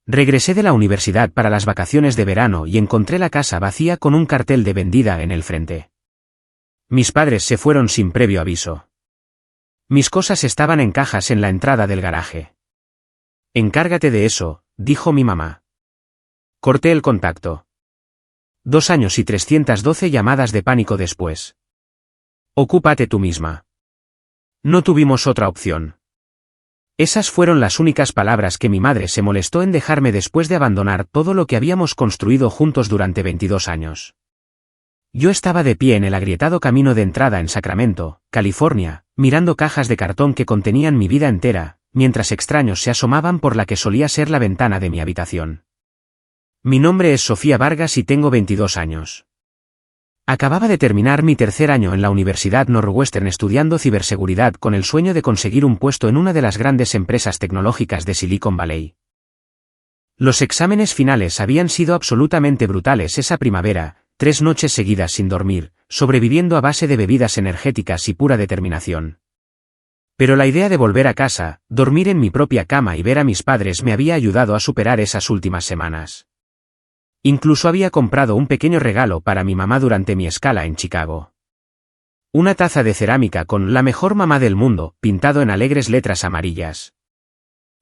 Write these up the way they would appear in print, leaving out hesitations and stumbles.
Regresé de la universidad para las vacaciones de verano y encontré la casa vacía con un cartel de vendida en el frente. Mis padres se fueron sin previo aviso. Mis cosas estaban en cajas en la entrada del garaje. Encárgate de eso, dijo mi mamá. Corté el contacto. 2 años y 312 llamadas de pánico después. Ocúpate tú misma. No tuvimos otra opción. Esas fueron las únicas palabras que mi madre se molestó en dejarme después de abandonar todo lo que habíamos construido juntos durante 22 años. Yo estaba de pie en el agrietado camino de entrada en Sacramento, California, mirando cajas de cartón que contenían mi vida entera, mientras extraños se asomaban por la que solía ser la ventana de mi habitación. Mi nombre es Sofía Vargas y tengo 22 años. Acababa de terminar mi 3er año en la Universidad Northwestern estudiando ciberseguridad con el sueño de conseguir un puesto en una de las grandes empresas tecnológicas de Silicon Valley. Los exámenes finales habían sido absolutamente brutales esa primavera, 3 noches seguidas sin dormir, sobreviviendo a base de bebidas energéticas y pura determinación. Pero la idea de volver a casa, dormir en mi propia cama y ver a mis padres me había ayudado a superar esas últimas semanas. Incluso había comprado un pequeño regalo para mi mamá durante mi escala en Chicago. Una taza de cerámica con "La mejor mamá del mundo", pintado en alegres letras amarillas.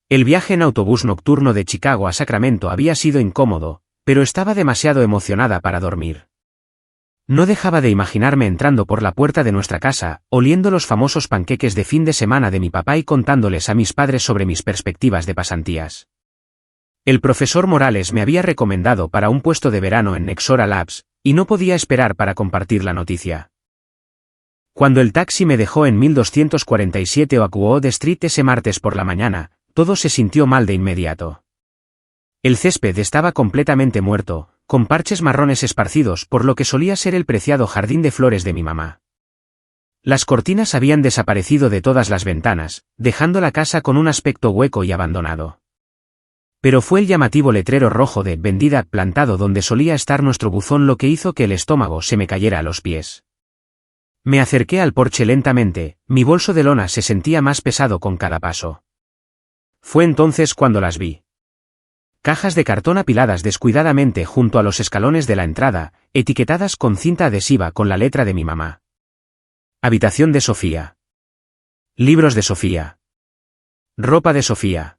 El viaje en autobús nocturno de Chicago a Sacramento había sido incómodo, pero estaba demasiado emocionada para dormir. No dejaba de imaginarme entrando por la puerta de nuestra casa, oliendo los famosos panqueques de fin de semana de mi papá y contándoles a mis padres sobre mis perspectivas de pasantías. El profesor Morales me había recomendado para un puesto de verano en Nexora Labs, y no podía esperar para compartir la noticia. Cuando el taxi me dejó en 1247 Oakwood Street ese martes por la mañana, todo se sintió mal de inmediato. El césped estaba completamente muerto, con parches marrones esparcidos por lo que solía ser el preciado jardín de flores de mi mamá. Las cortinas habían desaparecido de todas las ventanas, dejando la casa con un aspecto hueco y abandonado. Pero fue el llamativo letrero rojo de "vendida" plantado donde solía estar nuestro buzón lo que hizo que el estómago se me cayera a los pies. Me acerqué al porche lentamente, mi bolso de lona se sentía más pesado con cada paso. Fue entonces cuando las vi. Cajas de cartón apiladas descuidadamente junto a los escalones de la entrada, etiquetadas con cinta adhesiva con la letra de mi mamá. Habitación de Sofía. Libros de Sofía. Ropa de Sofía.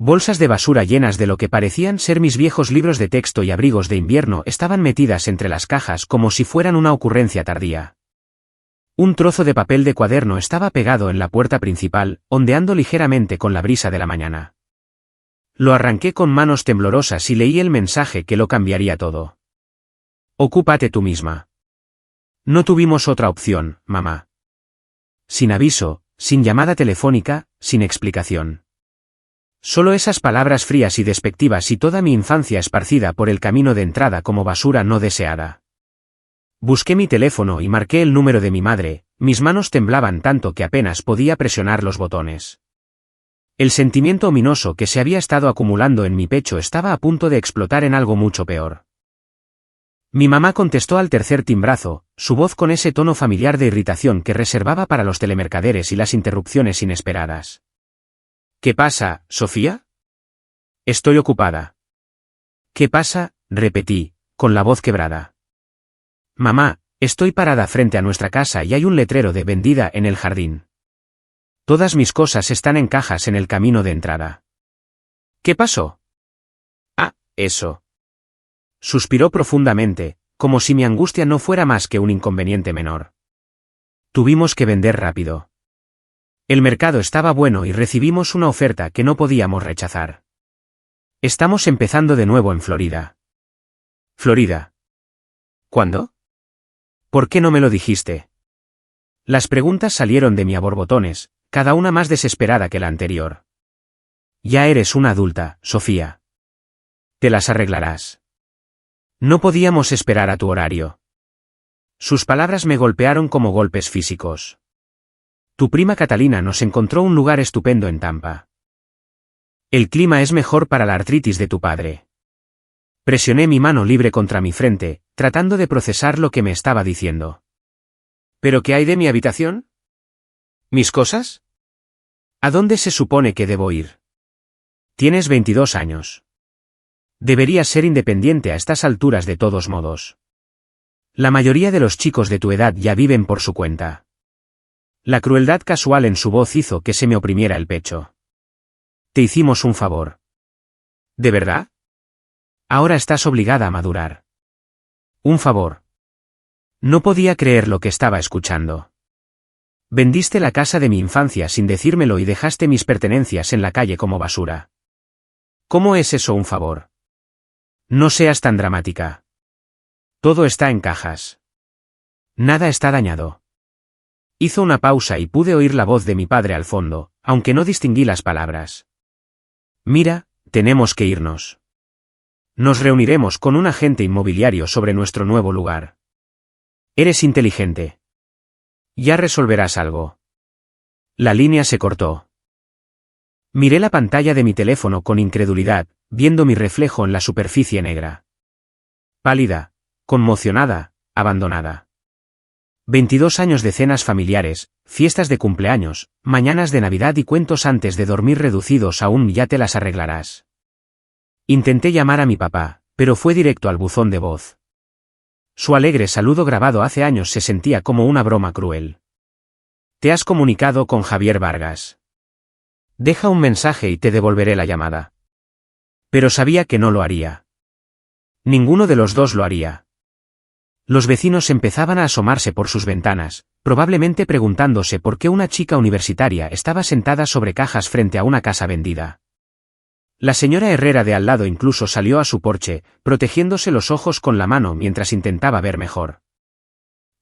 Bolsas de basura llenas de lo que parecían ser mis viejos libros de texto y abrigos de invierno estaban metidas entre las cajas como si fueran una ocurrencia tardía. Un trozo de papel de cuaderno estaba pegado en la puerta principal, ondeando ligeramente con la brisa de la mañana. Lo arranqué con manos temblorosas y leí el mensaje que lo cambiaría todo. Ocúpate tú misma. No tuvimos otra opción, mamá. Sin aviso, sin llamada telefónica, sin explicación. Solo esas palabras frías y despectivas y toda mi infancia esparcida por el camino de entrada como basura no deseada. Busqué mi teléfono y marqué el número de mi madre, mis manos temblaban tanto que apenas podía presionar los botones. El sentimiento ominoso que se había estado acumulando en mi pecho estaba a punto de explotar en algo mucho peor. Mi mamá contestó al tercer timbrazo, su voz con ese tono familiar de irritación que reservaba para los telemercaderes y las interrupciones inesperadas. ¿Qué pasa, Sofía? Estoy ocupada. ¿Qué pasa? Repetí, con la voz quebrada. Mamá, estoy parada frente a nuestra casa y hay un letrero de "vendida" en el jardín. Todas mis cosas están en cajas en el camino de entrada. ¿Qué pasó? Ah, eso. Suspiró profundamente, como si mi angustia no fuera más que un inconveniente menor. Tuvimos que vender rápido. El mercado estaba bueno y recibimos una oferta que no podíamos rechazar. Estamos empezando de nuevo en Florida. ¿Florida? ¿Cuándo? ¿Por qué no me lo dijiste? Las preguntas salieron de mi a borbotones, cada una más desesperada que la anterior. Ya eres una adulta, Sofía. Te las arreglarás. No podíamos esperar a tu horario. Sus palabras me golpearon como golpes físicos. Tu prima Catalina nos encontró un lugar estupendo en Tampa. El clima es mejor para la artritis de tu padre. Presioné mi mano libre contra mi frente, tratando de procesar lo que me estaba diciendo. ¿Pero qué hay de mi habitación? ¿Mis cosas? ¿A dónde se supone que debo ir? Tienes 22 años. Deberías ser independiente a estas alturas de todos modos. La mayoría de los chicos de tu edad ya viven por su cuenta. La crueldad casual en su voz hizo que se me oprimiera el pecho. Te hicimos un favor. ¿De verdad? Ahora estás obligada a madurar. Un favor. No podía creer lo que estaba escuchando. Vendiste la casa de mi infancia sin decírmelo y dejaste mis pertenencias en la calle como basura. ¿Cómo es eso un favor? No seas tan dramática. Todo está en cajas. Nada está dañado. Hizo una pausa y pude oír la voz de mi padre al fondo, aunque no distinguí las palabras. Mira, tenemos que irnos. Nos reuniremos con un agente inmobiliario sobre nuestro nuevo lugar. Eres inteligente. Ya resolverás algo. La línea se cortó. Miré la pantalla de mi teléfono con incredulidad, viendo mi reflejo en la superficie negra. Pálida, conmocionada, abandonada. 22 años de cenas familiares, fiestas de cumpleaños, mañanas de Navidad y cuentos antes de dormir reducidos a un ya te las arreglarás. Intenté llamar a mi papá, pero fue directo al buzón de voz. Su alegre saludo grabado hace años se sentía como una broma cruel. Te has comunicado con Javier Vargas. Deja un mensaje y te devolveré la llamada. Pero sabía que no lo haría. Ninguno de los dos lo haría. Los vecinos empezaban a asomarse por sus ventanas, probablemente preguntándose por qué una chica universitaria estaba sentada sobre cajas frente a una casa vendida. La señora Herrera de al lado incluso salió a su porche, protegiéndose los ojos con la mano mientras intentaba ver mejor.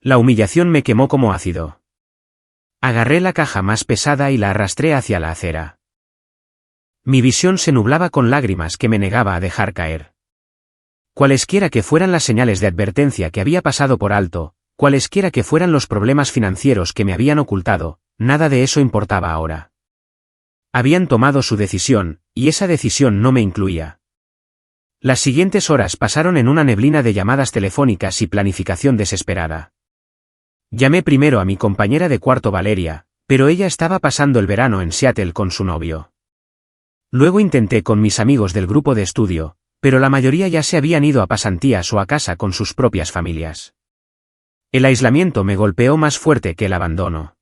La humillación me quemó como ácido. Agarré la caja más pesada y la arrastré hacia la acera. Mi visión se nublaba con lágrimas que me negaba a dejar caer. Cualesquiera que fueran las señales de advertencia que había pasado por alto, cualesquiera que fueran los problemas financieros que me habían ocultado, nada de eso importaba ahora. Habían tomado su decisión, y esa decisión no me incluía. Las siguientes horas pasaron en una neblina de llamadas telefónicas y planificación desesperada. Llamé primero a mi compañera de cuarto Valeria, pero ella estaba pasando el verano en Seattle con su novio. Luego intenté con mis amigos del grupo de estudio, pero la mayoría ya se habían ido a pasantías o a casa con sus propias familias. El aislamiento me golpeó más fuerte que el abandono.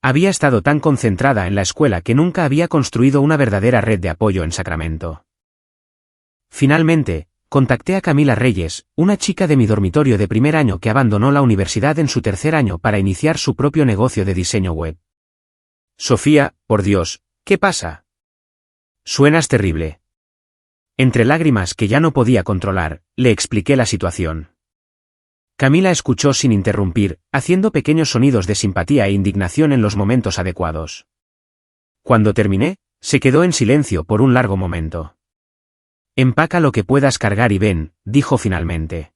Había estado tan concentrada en la escuela que nunca había construido una verdadera red de apoyo en Sacramento. Finalmente, contacté a Camila Reyes, una chica de mi dormitorio de primer año que abandonó la universidad en su tercer año para iniciar su propio negocio de diseño web. Sofía, por Dios, ¿qué pasa? Suenas terrible. Entre lágrimas que ya no podía controlar, le expliqué la situación. Camila escuchó sin interrumpir, haciendo pequeños sonidos de simpatía e indignación en los momentos adecuados. Cuando terminé, se quedó en silencio por un largo momento. Empaca lo que puedas cargar y ven, dijo finalmente.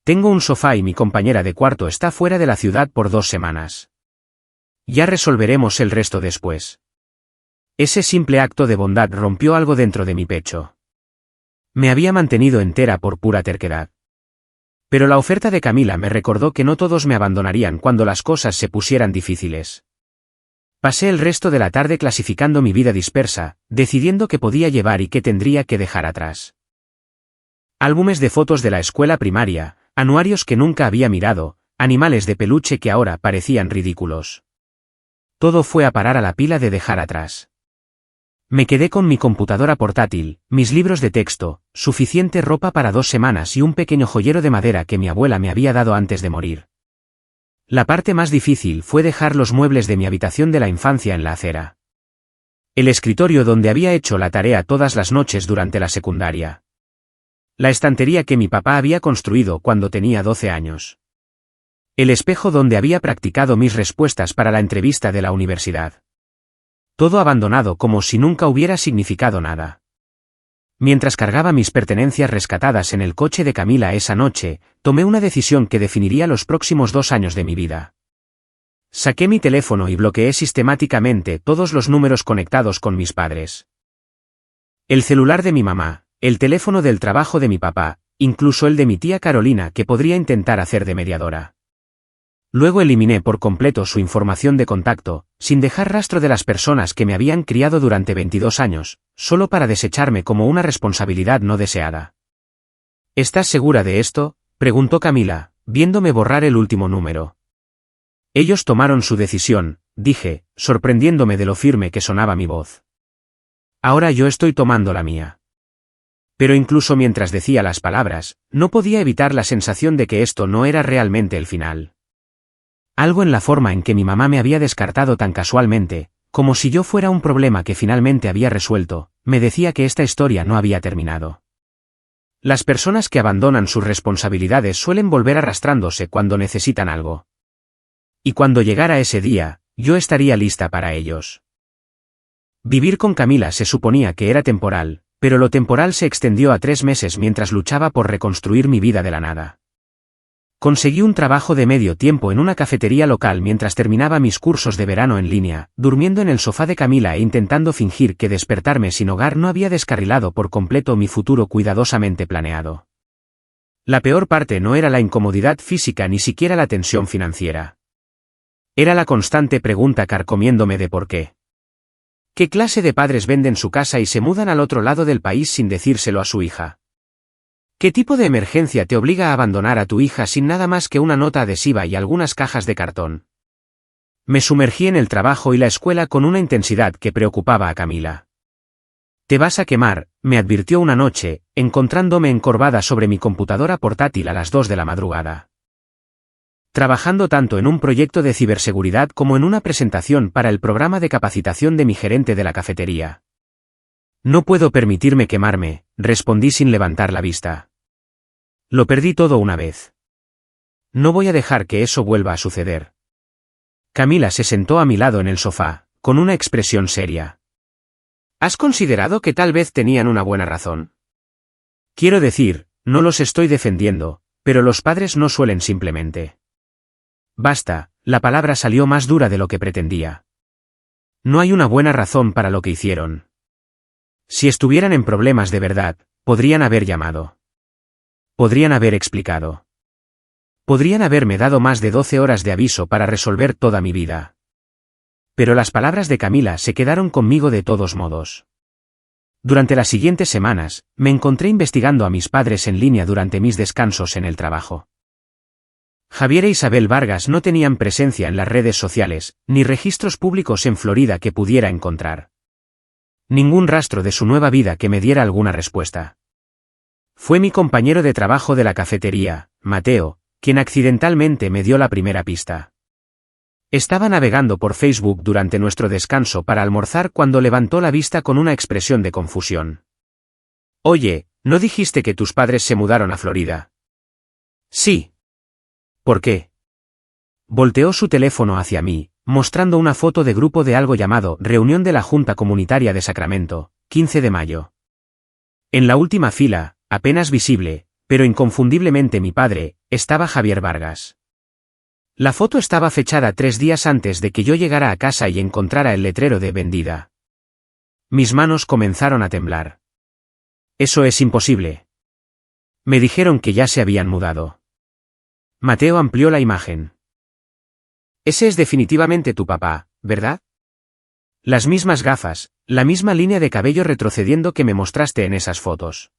Tengo un sofá y mi compañera de cuarto está fuera de la ciudad por 2 semanas. Ya resolveremos el resto después. Ese simple acto de bondad rompió algo dentro de mi pecho. Me había mantenido entera por pura terquedad. Pero la oferta de Camila me recordó que no todos me abandonarían cuando las cosas se pusieran difíciles. Pasé el resto de la tarde clasificando mi vida dispersa, decidiendo qué podía llevar y qué tendría que dejar atrás. Álbumes de fotos de la escuela primaria, anuarios que nunca había mirado, animales de peluche que ahora parecían ridículos. Todo fue a parar a la pila de dejar atrás. Me quedé con mi computadora portátil, mis libros de texto, suficiente ropa para 2 semanas y un pequeño joyero de madera que mi abuela me había dado antes de morir. La parte más difícil fue dejar los muebles de mi habitación de la infancia en la acera. El escritorio donde había hecho la tarea todas las noches durante la secundaria. La estantería que mi papá había construido cuando tenía 12 años. El espejo donde había practicado mis respuestas para la entrevista de la universidad. Todo abandonado como si nunca hubiera significado nada. Mientras cargaba mis pertenencias rescatadas en el coche de Camila esa noche, tomé una decisión que definiría los próximos 2 años de mi vida. Saqué mi teléfono y bloqueé sistemáticamente todos los números conectados con mis padres. El celular de mi mamá, el teléfono del trabajo de mi papá, incluso el de mi tía Carolina que podría intentar hacer de mediadora. Luego eliminé por completo su información de contacto, sin dejar rastro de las personas que me habían criado durante 22 años, solo para desecharme como una responsabilidad no deseada. ¿Estás segura de esto?, preguntó Camila, viéndome borrar el último número. Ellos tomaron su decisión, dije, sorprendiéndome de lo firme que sonaba mi voz. Ahora yo estoy tomando la mía. Pero incluso mientras decía las palabras, no podía evitar la sensación de que esto no era realmente el final. Algo en la forma en que mi mamá me había descartado tan casualmente, como si yo fuera un problema que finalmente había resuelto, me decía que esta historia no había terminado. Las personas que abandonan sus responsabilidades suelen volver arrastrándose cuando necesitan algo. Y cuando llegara ese día, yo estaría lista para ellos. Vivir con Camila se suponía que era temporal, pero lo temporal se extendió a 3 meses mientras luchaba por reconstruir mi vida de la nada. Conseguí un trabajo de medio tiempo en una cafetería local mientras terminaba mis cursos de verano en línea, durmiendo en el sofá de Camila e intentando fingir que despertarme sin hogar no había descarrilado por completo mi futuro cuidadosamente planeado. La peor parte no era la incomodidad física ni siquiera la tensión financiera. Era la constante pregunta carcomiéndome de por qué. ¿Qué clase de padres venden su casa y se mudan al otro lado del país sin decírselo a su hija? ¿Qué tipo de emergencia te obliga a abandonar a tu hija sin nada más que una nota adhesiva y algunas cajas de cartón? Me sumergí en el trabajo y la escuela con una intensidad que preocupaba a Camila. «Te vas a quemar», me advirtió una noche, encontrándome encorvada sobre mi computadora portátil a las 2 de la madrugada. Trabajando tanto en un proyecto de ciberseguridad como en una presentación para el programa de capacitación de mi gerente de la cafetería. «No puedo permitirme quemarme», respondí sin levantar la vista. «Lo perdí todo una vez. No voy a dejar que eso vuelva a suceder». Camila se sentó a mi lado en el sofá, con una expresión seria. «¿Has considerado que tal vez tenían una buena razón? Quiero decir, no los estoy defendiendo, pero los padres no suelen simplemente». «Basta», la palabra salió más dura de lo que pretendía. «No hay una buena razón para lo que hicieron. Si estuvieran en problemas de verdad, podrían haber llamado. Podrían haber explicado. Podrían haberme dado más de 12 horas de aviso para resolver toda mi vida». Pero las palabras de Camila se quedaron conmigo de todos modos. Durante las siguientes semanas, me encontré investigando a mis padres en línea durante mis descansos en el trabajo. Javier e Isabel Vargas no tenían presencia en las redes sociales, ni registros públicos en Florida que pudiera encontrar. Ningún rastro de su nueva vida que me diera alguna respuesta. Fue mi compañero de trabajo de la cafetería, Mateo, quien accidentalmente me dio la primera pista. Estaba navegando por Facebook durante nuestro descanso para almorzar cuando levantó la vista con una expresión de confusión. «Oye, ¿no dijiste que tus padres se mudaron a Florida?» «Sí». «¿Por qué?» Volteó su teléfono hacia mí, mostrando una foto de grupo de algo llamado Reunión de la Junta Comunitaria de Sacramento, 15 de mayo. En la última fila, apenas visible, pero inconfundiblemente mi padre, estaba Javier Vargas. La foto estaba fechada 3 días antes de que yo llegara a casa y encontrara el letrero de vendida. Mis manos comenzaron a temblar. «Eso es imposible». Me dijeron que ya se habían mudado. Mateo amplió la imagen. «Ese es definitivamente tu papá, ¿verdad? Las mismas gafas, la misma línea de cabello retrocediendo que me mostraste en esas fotos».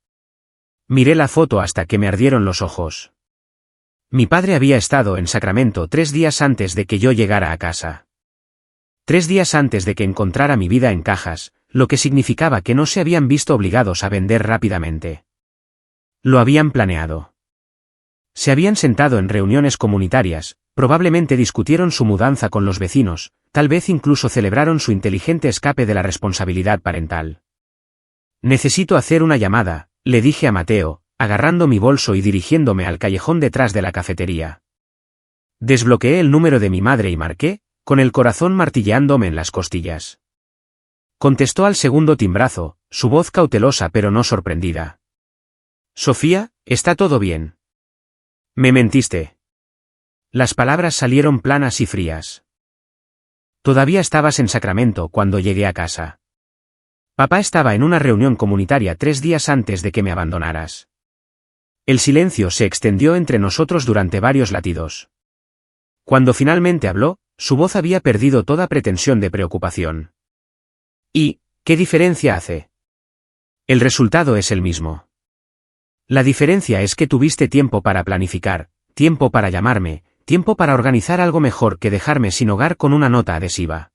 Miré la foto hasta que me ardieron los ojos. Mi padre había estado en Sacramento 3 días antes de que yo llegara a casa. 3 días antes de que encontrara mi vida en cajas, lo que significaba que no se habían visto obligados a vender rápidamente. Lo habían planeado. Se habían sentado en reuniones comunitarias, probablemente discutieron su mudanza con los vecinos, tal vez incluso celebraron su inteligente escape de la responsabilidad parental. «Necesito hacer una llamada», le dije a Mateo, agarrando mi bolso y dirigiéndome al callejón detrás de la cafetería. Desbloqueé el número de mi madre y marqué, con el corazón martilleándome en las costillas. Contestó al segundo timbrazo, su voz cautelosa pero no sorprendida. «Sofía, ¿está todo bien?» «Me mentiste». Las palabras salieron planas y frías. «Todavía estabas en Sacramento cuando llegué a casa. Papá estaba en una reunión comunitaria 3 días antes de que me abandonaras». El silencio se extendió entre nosotros durante varios latidos. Cuando finalmente habló, su voz había perdido toda pretensión de preocupación. ¿Y qué diferencia hace? El resultado es el mismo. La diferencia es que tuviste tiempo para planificar, tiempo para llamarme, tiempo para organizar algo mejor que dejarme sin hogar con una nota adhesiva.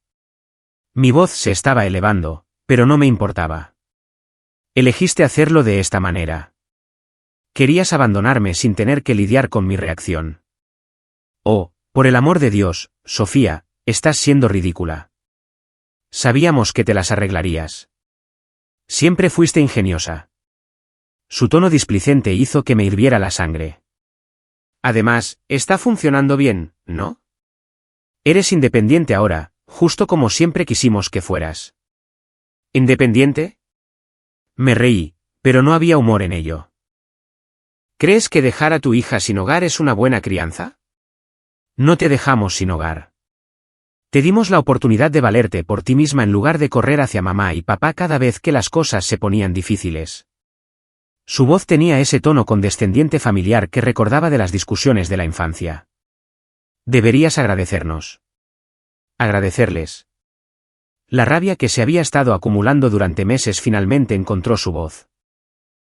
Mi voz se estaba elevando, pero no me importaba. Elegiste hacerlo de esta manera. Querías abandonarme sin tener que lidiar con mi reacción. Oh, por el amor de Dios, Sofía, estás siendo ridícula. Sabíamos que te las arreglarías. Siempre fuiste ingeniosa. Su tono displicente hizo que me hirviera la sangre. Además, está funcionando bien, ¿no? Eres independiente ahora, justo como siempre quisimos que fueras. ¿Independiente? Me reí, pero no había humor en ello. ¿Crees que dejar a tu hija sin hogar es una buena crianza? No te dejamos sin hogar. Te dimos la oportunidad de valerte por ti misma en lugar de correr hacia mamá y papá cada vez que las cosas se ponían difíciles. Su voz tenía ese tono condescendiente familiar que recordaba de las discusiones de la infancia. Deberías agradecernos. Agradecerles. La rabia que se había estado acumulando durante meses finalmente encontró su voz.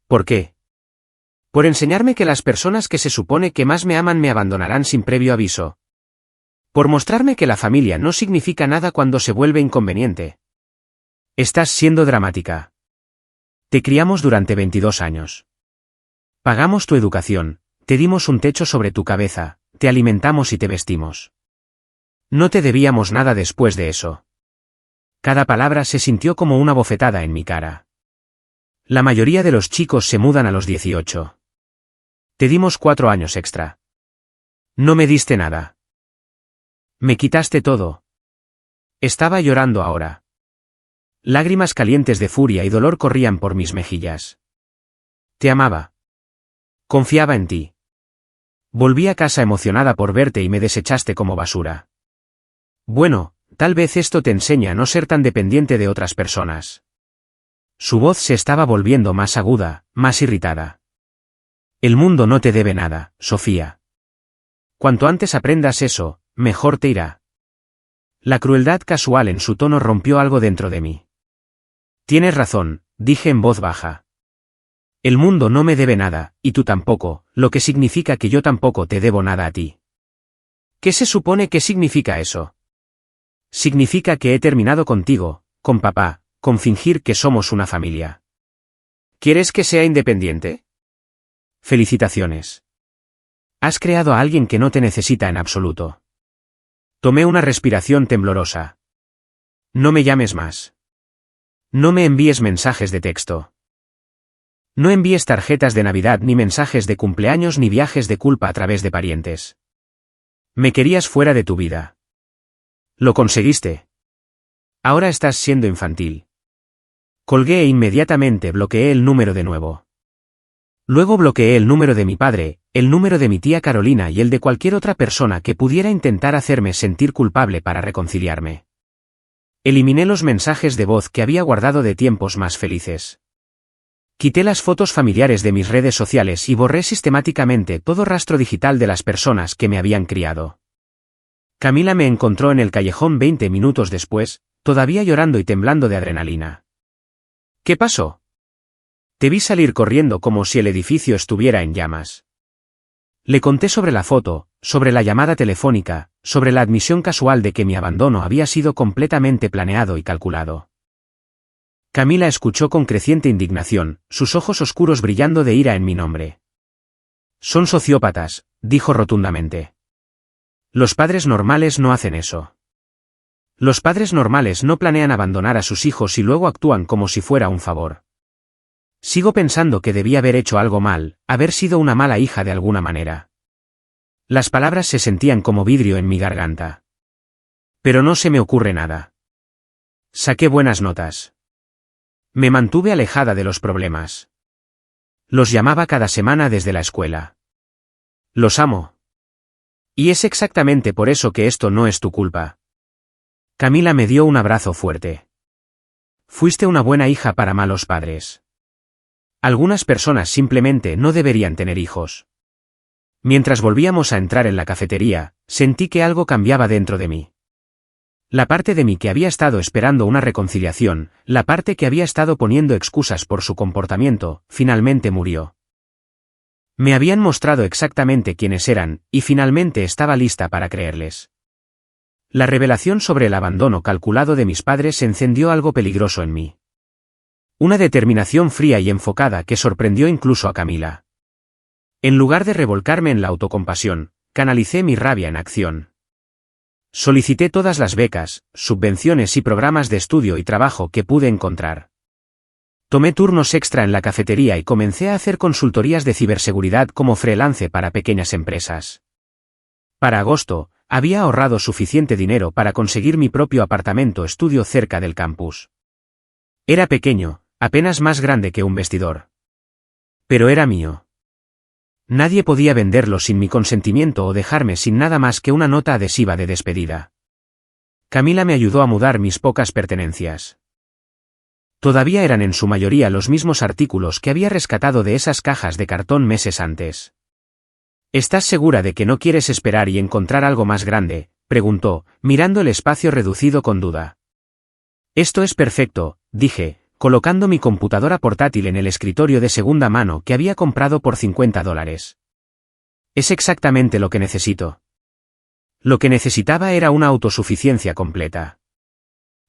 ¿Por qué? Por enseñarme que las personas que se supone que más me aman me abandonarán sin previo aviso. Por mostrarme que la familia no significa nada cuando se vuelve inconveniente. Estás siendo dramática. Te criamos durante 22 años. Pagamos tu educación, te dimos un techo sobre tu cabeza, te alimentamos y te vestimos. No te debíamos nada después de eso. Cada palabra se sintió como una bofetada en mi cara. La mayoría de los chicos se mudan a los 18. Te dimos 4 años extra. No me diste nada. Me quitaste todo. Estaba llorando ahora. Lágrimas calientes de furia y dolor corrían por mis mejillas. Te amaba. Confiaba en ti. Volví a casa emocionada por verte y me desechaste como basura. Bueno, tal vez esto te enseña a no ser tan dependiente de otras personas. Su voz se estaba volviendo más aguda, más irritada. El mundo no te debe nada, Sofía. Cuanto antes aprendas eso, mejor te irá. La crueldad casual en su tono rompió algo dentro de mí. Tienes razón, dije en voz baja. El mundo no me debe nada, y tú tampoco, lo que significa que yo tampoco te debo nada a ti. ¿Qué se supone que significa eso? Significa que he terminado contigo, con papá, con fingir que somos una familia. ¿Quieres que sea independiente? Felicitaciones. Has creado a alguien que no te necesita en absoluto. Tomé una respiración temblorosa. No me llames más. No me envíes mensajes de texto. No envíes tarjetas de Navidad ni mensajes de cumpleaños ni viajes de culpa a través de parientes. Me querías fuera de tu vida. Lo conseguiste. Ahora estás siendo infantil. Colgué e inmediatamente bloqueé el número de nuevo. Luego bloqueé el número de mi padre, el número de mi tía Carolina y el de cualquier otra persona que pudiera intentar hacerme sentir culpable para reconciliarme. Eliminé los mensajes de voz que había guardado de tiempos más felices. Quité las fotos familiares de mis redes sociales y borré sistemáticamente todo rastro digital de las personas que me habían criado. Camila me encontró en el callejón 20 minutos después, todavía llorando y temblando de adrenalina. ¿Qué pasó? Te vi salir corriendo como si el edificio estuviera en llamas. Le conté sobre la foto, sobre la llamada telefónica, sobre la admisión casual de que mi abandono había sido completamente planeado y calculado. Camila escuchó con creciente indignación, sus ojos oscuros brillando de ira en mi nombre. Son sociópatas, dijo rotundamente. Los padres normales no hacen eso. Los padres normales no planean abandonar a sus hijos y luego actúan como si fuera un favor. Sigo pensando que debí haber hecho algo mal, haber sido una mala hija de alguna manera. Las palabras se sentían como vidrio en mi garganta. Pero no se me ocurre nada. Saqué buenas notas. Me mantuve alejada de los problemas. Los llamaba cada semana desde la escuela. Los amo. Y es exactamente por eso que esto no es tu culpa. Camila me dio un abrazo fuerte. Fuiste una buena hija para malos padres. Algunas personas simplemente no deberían tener hijos. Mientras volvíamos a entrar en la cafetería, sentí que algo cambiaba dentro de mí. La parte de mí que había estado esperando una reconciliación, la parte que había estado poniendo excusas por su comportamiento, finalmente murió. Me habían mostrado exactamente quiénes eran, y finalmente estaba lista para creerles. La revelación sobre el abandono calculado de mis padres encendió algo peligroso en mí. Una determinación fría y enfocada que sorprendió incluso a Camila. En lugar de revolcarme en la autocompasión, canalicé mi rabia en acción. Solicité todas las becas, subvenciones y programas de estudio y trabajo que pude encontrar. Tomé turnos extra en la cafetería y comencé a hacer consultorías de ciberseguridad como freelance para pequeñas empresas. Para agosto, había ahorrado suficiente dinero para conseguir mi propio apartamento estudio cerca del campus. Era pequeño, apenas más grande que un vestidor. Pero era mío. Nadie podía venderlo sin mi consentimiento o dejarme sin nada más que una nota adhesiva de despedida. Camila me ayudó a mudar mis pocas pertenencias. Todavía eran en su mayoría los mismos artículos que había rescatado de esas cajas de cartón meses antes. ¿Estás segura de que no quieres esperar y encontrar algo más grande?, preguntó, mirando el espacio reducido con duda. Esto es perfecto, dije, colocando mi computadora portátil en el escritorio de segunda mano que había comprado por $50. Es exactamente lo que necesito. Lo que necesitaba era una autosuficiencia completa.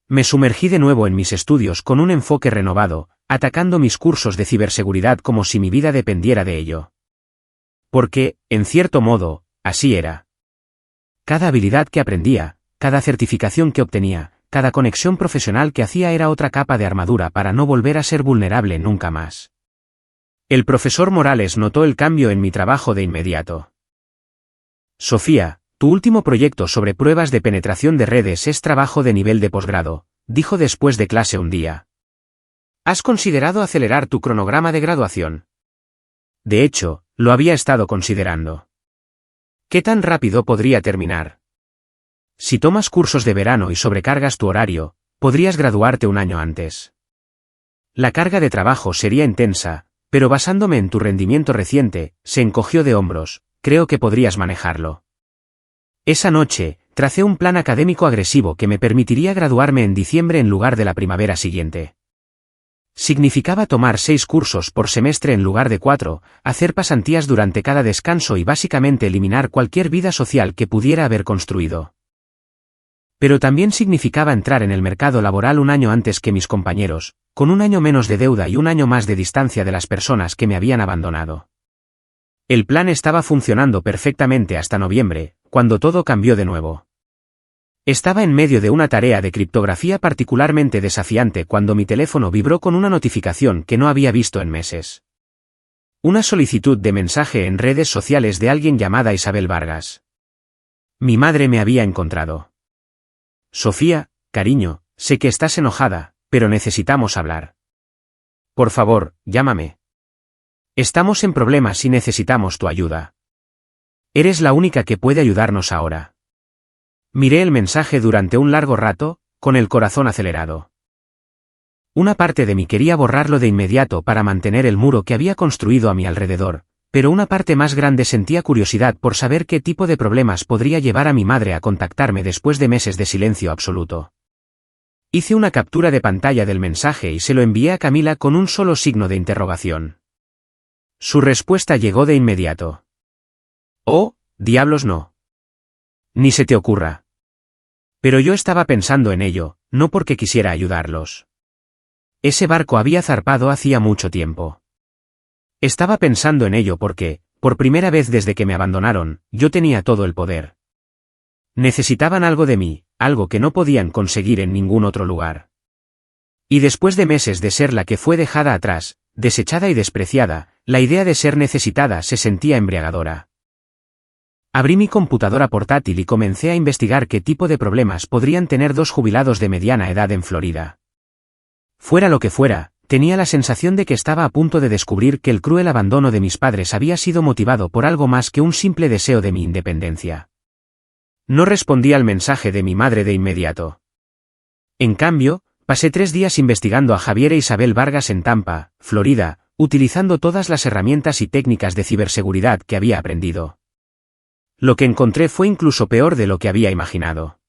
Me sumergí de nuevo en mis estudios con un enfoque renovado, atacando mis cursos de ciberseguridad como si mi vida dependiera de ello. Porque, en cierto modo, así era. Cada habilidad que aprendía, cada certificación que obtenía, cada conexión profesional que hacía era otra capa de armadura para no volver a ser vulnerable nunca más. El profesor Morales notó el cambio en mi trabajo de inmediato. Sofía, tu último proyecto sobre pruebas de penetración de redes es trabajo de nivel de posgrado, dijo después de clase un día. ¿Has considerado acelerar tu cronograma de graduación? De hecho, lo había estado considerando. ¿Qué tan rápido podría terminar? Si tomas cursos de verano y sobrecargas tu horario, podrías graduarte un año antes. La carga de trabajo sería intensa, pero basándome en tu rendimiento reciente, se encogió de hombros, creo que podrías manejarlo. Esa noche, tracé un plan académico agresivo que me permitiría graduarme en diciembre en lugar de la primavera siguiente. Significaba tomar 6 cursos por semestre en lugar de 4, hacer pasantías durante cada descanso y básicamente eliminar cualquier vida social que pudiera haber construido. Pero también significaba entrar en el mercado laboral un año antes que mis compañeros, con un año menos de deuda y un año más de distancia de las personas que me habían abandonado. El plan estaba funcionando perfectamente hasta noviembre, cuando todo cambió de nuevo. Estaba en medio de una tarea de criptografía particularmente desafiante cuando mi teléfono vibró con una notificación que no había visto en meses. Una solicitud de mensaje en redes sociales de alguien llamada Isabel Vargas. Mi madre me había encontrado. Sofía, cariño, sé que estás enojada, pero necesitamos hablar. Por favor, llámame. Estamos en problemas y necesitamos tu ayuda. Eres la única que puede ayudarnos ahora. Miré el mensaje durante un largo rato, con el corazón acelerado. Una parte de mí quería borrarlo de inmediato para mantener el muro que había construido a mi alrededor, pero una parte más grande sentía curiosidad por saber qué tipo de problemas podría llevar a mi madre a contactarme después de meses de silencio absoluto. Hice una captura de pantalla del mensaje y se lo envié a Camila con un solo signo de interrogación. Su respuesta llegó de inmediato. «Oh, diablos no. Ni se te ocurra». Pero yo estaba pensando en ello, no porque quisiera ayudarlos. Ese barco había zarpado hacía mucho tiempo. Estaba pensando en ello porque, por primera vez desde que me abandonaron, yo tenía todo el poder. Necesitaban algo de mí, algo que no podían conseguir en ningún otro lugar. Y después de meses de ser la que fue dejada atrás, desechada y despreciada, la idea de ser necesitada se sentía embriagadora. Abrí mi computadora portátil y comencé a investigar qué tipo de problemas podrían tener 2 jubilados de mediana edad en Florida. Fuera lo que fuera, tenía la sensación de que estaba a punto de descubrir que el cruel abandono de mis padres había sido motivado por algo más que un simple deseo de mi independencia. No respondí al mensaje de mi madre de inmediato. En cambio, pasé 3 días investigando a Javier e Isabel Vargas en Tampa, Florida, utilizando todas las herramientas y técnicas de ciberseguridad que había aprendido. Lo que encontré fue incluso peor de lo que había imaginado.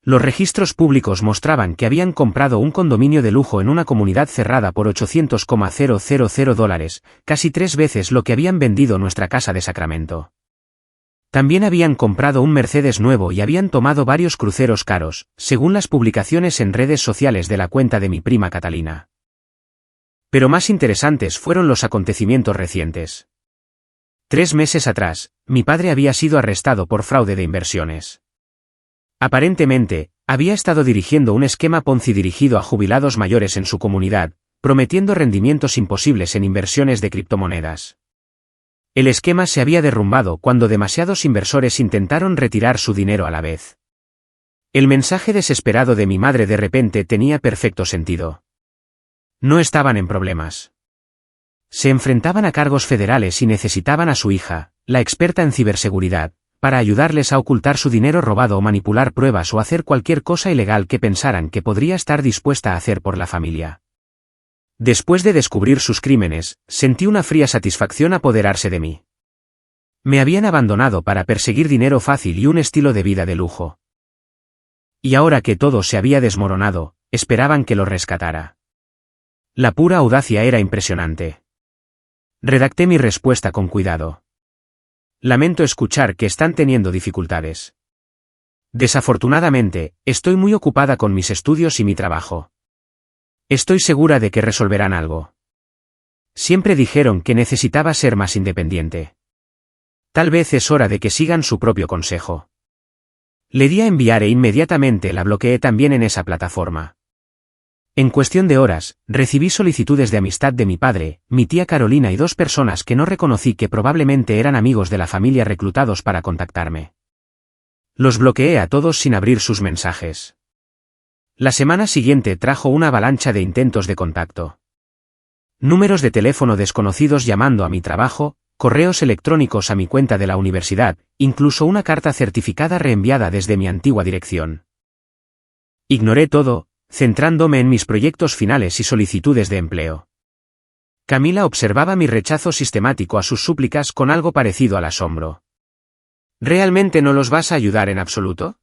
Los registros públicos mostraban que habían comprado un condominio de lujo en una comunidad cerrada por $800,000, casi 3 veces lo que habían vendido nuestra casa de Sacramento. También habían comprado un Mercedes nuevo y habían tomado varios cruceros caros, según las publicaciones en redes sociales de la cuenta de mi prima Catalina. Pero más interesantes fueron los acontecimientos recientes. 3 meses atrás, mi padre había sido arrestado por fraude de inversiones. Aparentemente, había estado dirigiendo un esquema Ponzi dirigido a jubilados mayores en su comunidad, prometiendo rendimientos imposibles en inversiones de criptomonedas. El esquema se había derrumbado cuando demasiados inversores intentaron retirar su dinero a la vez. El mensaje desesperado de mi madre de repente tenía perfecto sentido. No estaban en problemas. Se enfrentaban a cargos federales y necesitaban a su hija, la experta en ciberseguridad, para ayudarles a ocultar su dinero robado o manipular pruebas o hacer cualquier cosa ilegal que pensaran que podría estar dispuesta a hacer por la familia. Después de descubrir sus crímenes, sentí una fría satisfacción apoderarse de mí. Me habían abandonado para perseguir dinero fácil y un estilo de vida de lujo. Y ahora que todo se había desmoronado, esperaban que lo rescatara. La pura audacia era impresionante. Redacté mi respuesta con cuidado. Lamento escuchar que están teniendo dificultades. Desafortunadamente, estoy muy ocupada con mis estudios y mi trabajo. Estoy segura de que resolverán algo. Siempre dijeron que necesitaba ser más independiente. Tal vez es hora de que sigan su propio consejo. Le di a enviar e inmediatamente la bloqueé también en esa plataforma. En cuestión de horas, recibí solicitudes de amistad de mi padre, mi tía Carolina y 2 personas que no reconocí que probablemente eran amigos de la familia reclutados para contactarme. Los bloqueé a todos sin abrir sus mensajes. La semana siguiente trajo una avalancha de intentos de contacto. Números de teléfono desconocidos llamando a mi trabajo, correos electrónicos a mi cuenta de la universidad, incluso una carta certificada reenviada desde mi antigua dirección. Ignoré todo, centrándome en mis proyectos finales y solicitudes de empleo. Camila observaba mi rechazo sistemático a sus súplicas con algo parecido al asombro. ¿Realmente no los vas a ayudar en absoluto?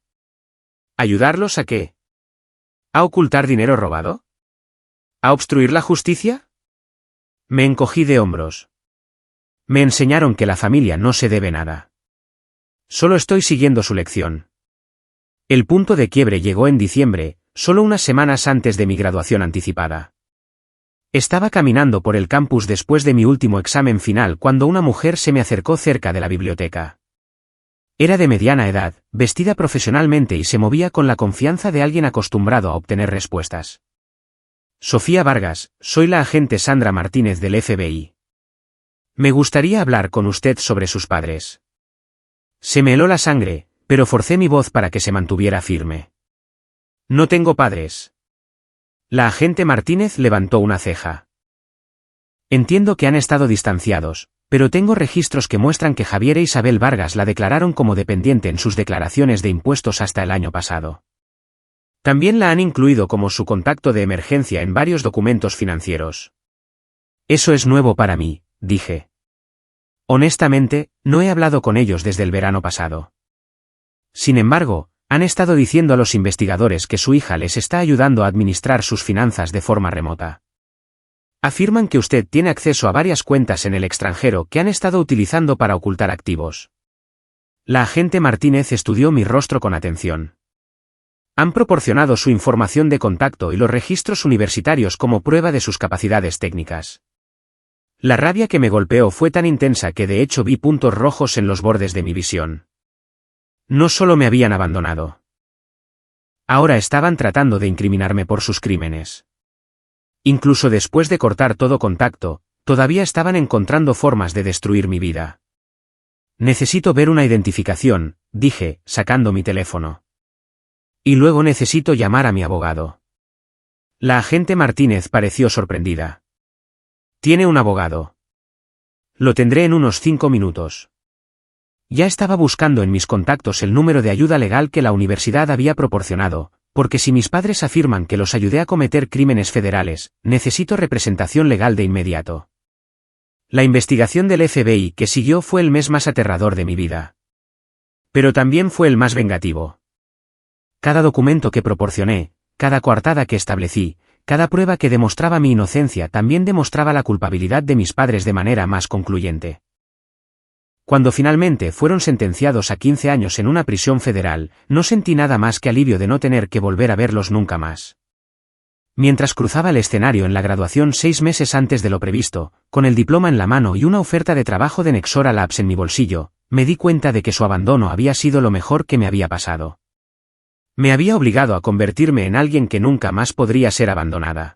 ¿Ayudarlos a qué? ¿A ocultar dinero robado? ¿A obstruir la justicia? Me encogí de hombros. Me enseñaron que la familia no se debe nada. Solo estoy siguiendo su lección. El punto de quiebre llegó en diciembre, solo unas semanas antes de mi graduación anticipada. Estaba caminando por el campus después de mi último examen final cuando una mujer se me acercó cerca de la biblioteca. Era de mediana edad, vestida profesionalmente y se movía con la confianza de alguien acostumbrado a obtener respuestas. Sofía Vargas, soy la agente Sandra Martínez del FBI. Me gustaría hablar con usted sobre sus padres. Se me heló la sangre, pero forcé mi voz para que se mantuviera firme. No tengo padres. La agente Martínez levantó una ceja. Entiendo que han estado distanciados, pero tengo registros que muestran que Javier e Isabel Vargas la declararon como dependiente en sus declaraciones de impuestos hasta el año pasado. También la han incluido como su contacto de emergencia en varios documentos financieros. Eso es nuevo para mí, dije. Honestamente, no he hablado con ellos desde el verano pasado. Sin embargo, han estado diciendo a los investigadores que su hija les está ayudando a administrar sus finanzas de forma remota. Afirman que usted tiene acceso a varias cuentas en el extranjero que han estado utilizando para ocultar activos. La agente Martínez estudió mi rostro con atención. Han proporcionado su información de contacto y los registros universitarios como prueba de sus capacidades técnicas. La rabia que me golpeó fue tan intensa que de hecho vi puntos rojos en los bordes de mi visión. No solo me habían abandonado. Ahora estaban tratando de incriminarme por sus crímenes. Incluso después de cortar todo contacto, todavía estaban encontrando formas de destruir mi vida. Necesito ver una identificación, dije, sacando mi teléfono. Y luego necesito llamar a mi abogado. La agente Martínez pareció sorprendida. ¿Tiene un abogado? Lo tendré en unos 5 minutos. Ya estaba buscando en mis contactos el número de ayuda legal que la universidad había proporcionado, porque si mis padres afirman que los ayudé a cometer crímenes federales, necesito representación legal de inmediato. La investigación del FBI que siguió fue el mes más aterrador de mi vida. Pero también fue el más vengativo. Cada documento que proporcioné, cada coartada que establecí, cada prueba que demostraba mi inocencia también demostraba la culpabilidad de mis padres de manera más concluyente. Cuando finalmente fueron sentenciados a 15 años en una prisión federal, no sentí nada más que alivio de no tener que volver a verlos nunca más. Mientras cruzaba el escenario en la graduación 6 meses antes de lo previsto, con el diploma en la mano y una oferta de trabajo de Nexora Labs en mi bolsillo, me di cuenta de que su abandono había sido lo mejor que me había pasado. Me había obligado a convertirme en alguien que nunca más podría ser abandonada.